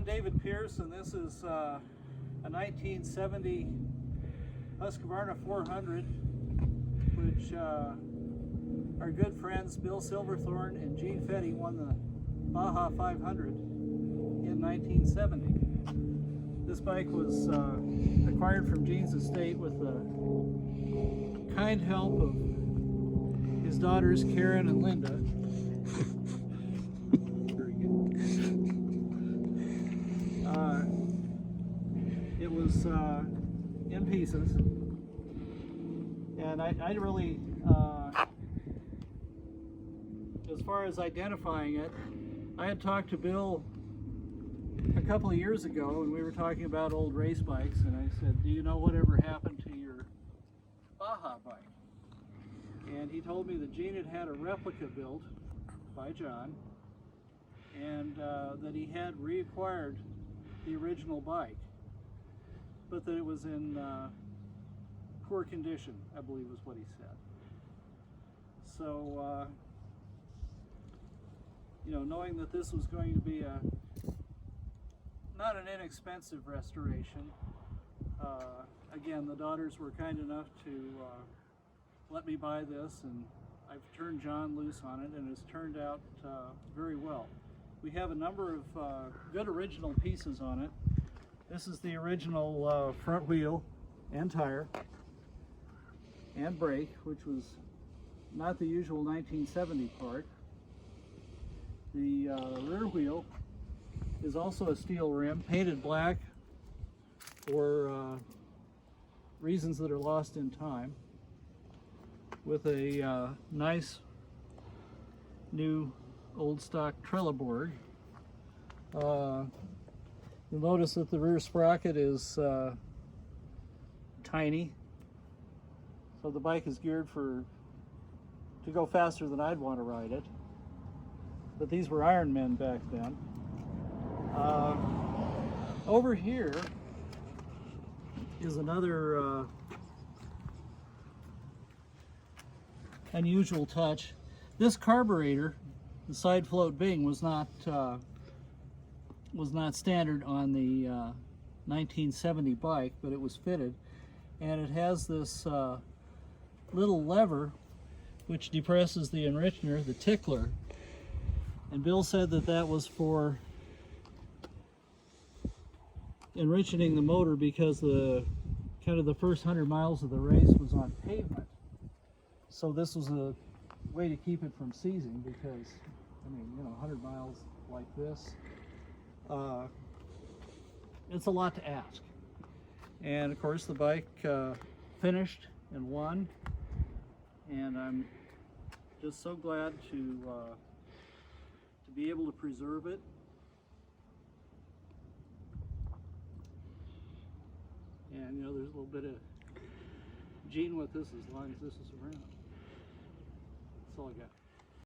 I'm David Pierce, and this is a 1970 Husqvarna 400, which our good friends Bill Silverthorne and Gene Fetty won the Baja 500 in 1970. This bike was acquired from Gene's estate with the kind help of his daughters Karen and Linda. It was in pieces, and I really, as far as identifying it, I had talked to Bill a couple of years ago, and we were talking about old race bikes, and I said, do you know whatever happened to your Baja bike? And he told me that Gene had had a replica built by John, and that he had reacquired the original bike, but that it was in poor condition, I believe was what he said. So, you know, knowing that this was going to be not an inexpensive restoration, again, the daughters were kind enough to let me buy this, and I've turned John loose on it, and it's turned out very well. We have a number of good original pieces on it. This is the original front wheel and tire and brake, which was not the usual 1970 part. The rear wheel is also a steel rim, painted black for reasons that are lost in time, with a nice new old stock Trelleborg. You'll notice that the rear sprocket is tiny, so the bike is geared to go faster than I'd want to ride it. But these were Iron Men back then. Over here is another unusual touch. This carburetor, the side float Bing, was not standard on the 1970 bike, but it was fitted, and it has this little lever which depresses the enrichener, the tickler, and Bill said that that was for enrichening the motor because the first 100 miles of the race was on pavement, so this was a way to keep it from seizing, because I mean, you know, 100 miles like this, it's a lot to ask. And of course the bike finished and won, and I'm just so glad to be able to preserve it. And you know, there's a little bit of Gene with this as long as this is around. That's all I got.